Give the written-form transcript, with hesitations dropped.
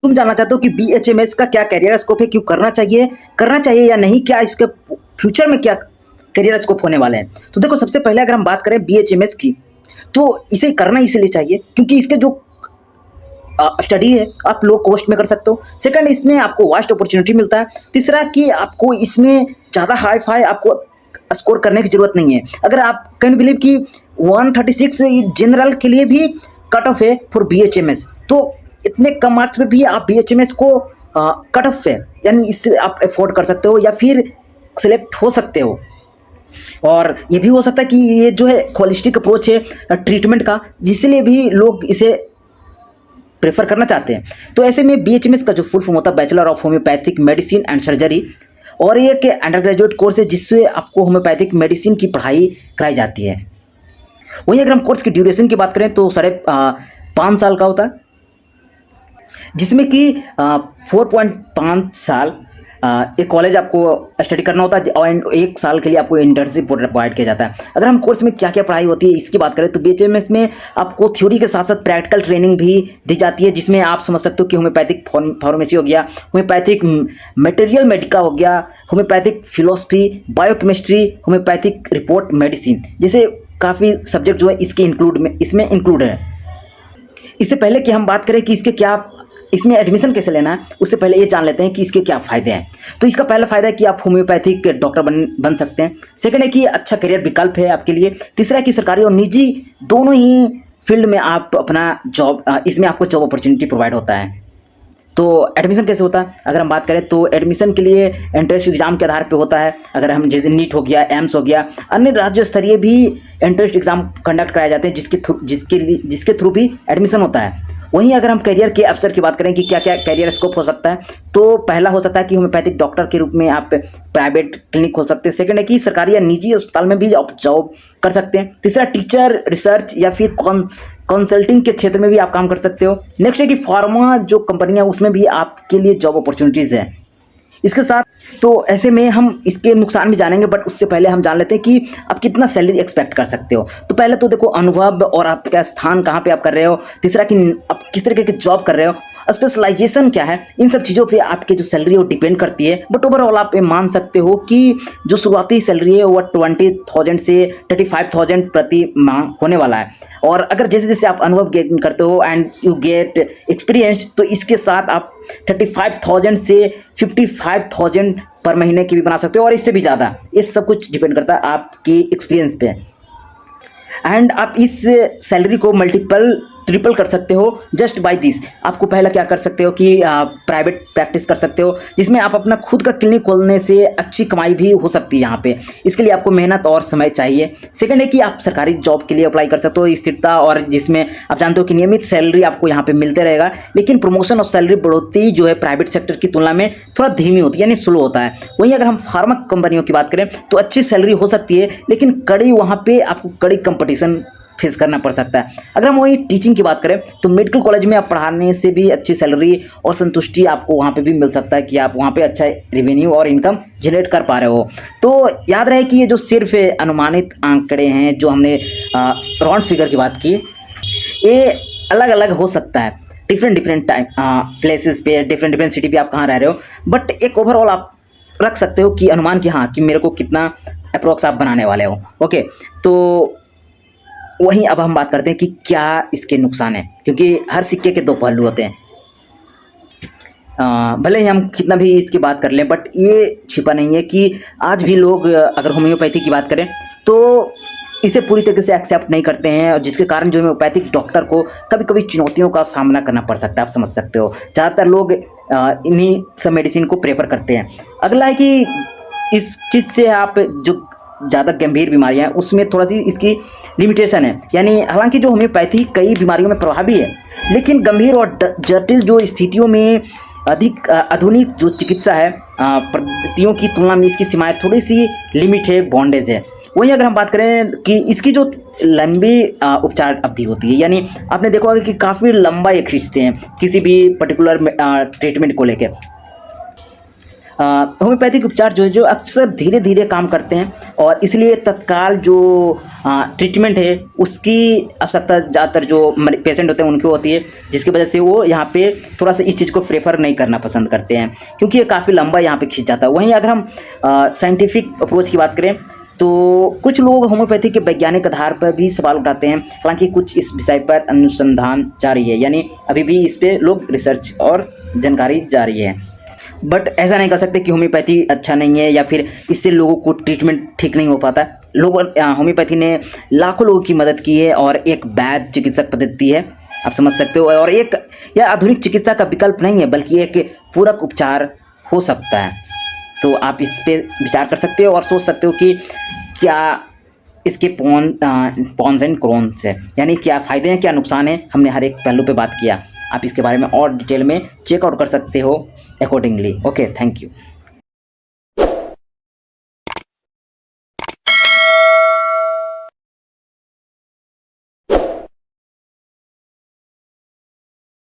तुम जानना चाहते हो कि बीएचएमएस का क्या करियर स्कोप है, क्यों करना चाहिए या नहीं, क्या इसके फ्यूचर में क्या करियर स्कोप होने वाले हैं। तो देखो, सबसे पहले अगर हम बात करें बीएचएमएस की, तो इसे करना इसलिए चाहिए क्योंकि इसके जो स्टडी है आप लो कॉस्ट में कर सकते हो। सेकंड, इसमें आपको वास्ट अपॉर्चुनिटी मिलता है। तीसरा कि आपको इसमें ज़्यादा हाई फाई आपको स्कोर करने की जरूरत नहीं है। अगर आप कैन बिलीव कि 136 जनरल के लिए भी कट ऑफ है फॉर बीएचएमएस, तो इतने कम मार्क्स में भी आप बीएचएमएस को कट ऑफ है, यानी इससे आप अफोर्ड कर सकते हो या फिर सिलेक्ट हो सकते हो। और ये भी हो सकता है कि ये जो है होलिस्टिक अप्रोच है ट्रीटमेंट का, जिसलिए भी लोग इसे प्रेफर करना चाहते हैं। तो ऐसे में बीएचएमएस का जो फुल फॉर्म होता है bachelor of homeopathic medicine and surgery, और ये एक अंडर ग्रेजुएट कोर्स है जिससे आपको होम्योपैथिक मेडिसिन की पढ़ाई कराई जाती है। वहीं अगर हम कोर्स की ड्यूरेशन की बात करें तो 5.5 साल का होता है, जिसमें कि 4.5 साल एक कॉलेज आपको स्टडी करना होता है और 1 साल के लिए आपको इंटर्नशिप प्रोवाइड किया जाता है। अगर हम कोर्स में क्या क्या पढ़ाई होती है इसकी बात करें तो बीएचएमएस में आपको थ्योरी के साथ साथ प्रैक्टिकल ट्रेनिंग भी दी जाती है, जिसमें आप समझ सकते हो कि होम्योपैथिक फार्मेसी हो गया, होम्योपैथिक मटेरियल मेडिका हो गया, homeopathic philosophy, biochemistry, homeopathic report medicine, जैसे काफ़ी सब्जेक्ट जो है इसमें इंक्लूड है। इससे पहले कि हम बात करें कि इसमें एडमिशन कैसे लेना है, उससे पहले ये जान लेते हैं कि इसके क्या फ़ायदे हैं। तो इसका पहला फ़ायदा है कि आप होम्योपैथिक डॉक्टर बन सकते हैं। सेकंड है कि अच्छा करियर विकल्प है आपके लिए। तीसरा है कि सरकारी और निजी दोनों ही फील्ड में आप अपना इसमें आपको जॉब अपॉर्चुनिटी प्रोवाइड होता है। तो एडमिशन कैसे होता है, अगर हम बात करें तो एडमिशन के लिए एंट्रेंस एग्जाम के आधार पर होता है। अगर हम जैसे नीट हो गया, एम्स हो गया, अन्य राज्य स्तरीय भी एंट्रेंस एग्जाम कंडक्ट कराए जाते हैं जिसके थ्रू भी एडमिशन होता है। वहीं अगर हम करियर के अवसर की बात करें कि क्या क्या करियर स्कोप हो सकता है, तो पहला हो सकता है कि होम्योपैथिक डॉक्टर के रूप में आप प्राइवेट क्लिनिक खोल सकते हैं। सेकंड है कि सरकारी या निजी अस्पताल में भी आप जॉब कर सकते हैं। तीसरा, टीचर, रिसर्च या फिर कंसल्टिंग के क्षेत्र में भी आप काम कर सकते हो। नेक्स्ट है कि फार्मा जो कंपनियां उसमें भी आपके लिए जॉब अपॉर्चुनिटीज़ है। इसके साथ तो ऐसे में हम इसके नुकसान भी जानेंगे, बट उससे पहले हम जान लेते हैं कि आप कितना सैलरी एक्सपेक्ट कर सकते हो। तो पहले तो देखो अनुभव और आपका स्थान कहाँ पे आप कर रहे हो। तीसरा कि आप किस तरीके की जॉब कर रहे हो, स्पेशलाइजेशन क्या है, इन सब चीज़ों पे आपकी जो सैलरी वो डिपेंड करती है। बट ओवरऑल आप ये मान सकते हो कि जो शुरुआती सैलरी है वो 20,000 से 35,000 प्रति माह होने वाला है। और अगर जैसे जैसे आप अनुभव गेन करते हो एंड यू गेट एक्सपीरियंस, तो इसके साथ आप 35,000 से 55,000 पर महीने की भी बना सकते हो और इससे भी ज़्यादा। ये सब कुछ डिपेंड करता है आपकी एक्सपीरियंस पे। एंड आप इस सैलरी को ट्रिपल कर सकते हो जस्ट बाय दिस। आपको पहला क्या कर सकते हो कि प्राइवेट प्रैक्टिस कर सकते हो, जिसमें आप अपना खुद का क्लिनिक खोलने से अच्छी कमाई भी हो सकती है यहाँ पे। इसके लिए आपको मेहनत और समय चाहिए। सेकंड है कि आप सरकारी जॉब के लिए अप्लाई कर सकते हो, स्थिरता, और जिसमें आप जानते हो कि नियमित सैलरी आपको यहाँ पे मिलते रहेगा। लेकिन प्रमोशन और सैलरी बढ़ोतरी जो है प्राइवेट सेक्टर की तुलना में थोड़ा धीमी होती है, यानी स्लो होता है। वहीं अगर हम फार्मा कंपनियों की बात करें तो अच्छी सैलरी हो सकती है, लेकिन वहाँ पे आपको कड़ी कंपटीशन फेस करना पड़ सकता है। अगर हम वही टीचिंग की बात करें तो मेडिकल कॉलेज में आप पढ़ाने से भी अच्छी सैलरी और संतुष्टि आपको वहाँ पे भी मिल सकता है कि आप वहाँ पे अच्छा रेवेन्यू और इनकम जनरेट कर पा रहे हो। तो याद रहे कि ये जो सिर्फ अनुमानित आंकड़े हैं, जो हमने राउंड फिगर की बात की, ये अलग अलग हो सकता है डिफरेंट टाइप प्लेसेस पे, डिफरेंट सिटी पे आप कहाँ रह रहे हो। बट एक ओवरऑल आप रख सकते हो कि अनुमान कि हाँ, कि मेरे को कितना अप्रोक्स आप बनाने वाले हो। ओके, तो वहीं अब हम बात करते हैं कि क्या इसके नुकसान हैं, क्योंकि हर सिक्के के दो पहलू होते हैं। भले ही हम कितना भी इसकी बात कर लें, बट ये छिपा नहीं है कि आज भी लोग अगर होम्योपैथी की बात करें तो इसे पूरी तरीके से एक्सेप्ट नहीं करते हैं, और जिसके कारण जो होम्योपैथिक डॉक्टर को कभी कभी चुनौतियों का सामना करना पड़ सकता है। आप समझ सकते हो, ज़्यादातर लोग इन्हीं सब मेडिसिन को प्रेफर करते हैं। अगला है कि इस चीज़ से आप जो ज़्यादा गंभीर बीमारियां हैं उसमें थोड़ा सी इसकी लिमिटेशन है। यानी हालांकि जो होम्योपैथी कई बीमारियों में प्रभावी है, लेकिन गंभीर और जटिल जो स्थितियों में अधिक आधुनिक जो चिकित्सा है पद्धतियों की तुलना में इसकी सीमाएं थोड़ी सी लिमिट है, बॉन्डेज है। वहीं अगर हम बात करें कि इसकी जो लंबी उपचार अवधि होती है, यानी आपने देखा होगा कि काफ़ी लंबा ये खींचते हैं किसी भी पर्टिकुलर ट्रीटमेंट को लेकर। होम्योपैथिक उपचार जो है जो अक्सर धीरे धीरे काम करते हैं और इसलिए तत्काल जो ट्रीटमेंट है उसकी आवश्यकता ज़्यादातर जो पेशेंट होते हैं उनको होती है, जिसकी वजह से वो यहाँ पे थोड़ा सा इस चीज़ को प्रेफर नहीं करना पसंद करते हैं क्योंकि ये काफ़ी लंबा यहाँ पे खींच जाता है। वहीं अगर हम साइंटिफिक अप्रोच की बात करें तो कुछ लोग होम्योपैथी के वैज्ञानिक आधार पर भी सवाल उठाते हैं, हालांकि कुछ इस विषय पर अनुसंधान जारी है, यानी अभी भी इस पे लोग रिसर्च और जानकारी जारी है। बट ऐसा नहीं कह सकते कि होम्योपैथी अच्छा नहीं है या फिर इससे लोगों को ट्रीटमेंट ठीक नहीं हो पाता। होम्योपैथी ने लाखों लोगों की मदद की है और एक वैध चिकित्सक पद्धति है, आप समझ सकते हो, और एक यह आधुनिक चिकित्सा का विकल्प नहीं है बल्कि एक पूरक उपचार हो सकता है। तो आप इस पे विचार कर सकते हो और सोच सकते हो कि क्या इसके पॉन्स एंड क्रोन्स है, यानी क्या फ़ायदे हैं क्या नुकसान है। हमने हर एक पहलू पे बात किया, आप इसके बारे में और डिटेल में चेकआउट कर सकते हो अकॉर्डिंगली। Okay, thank you.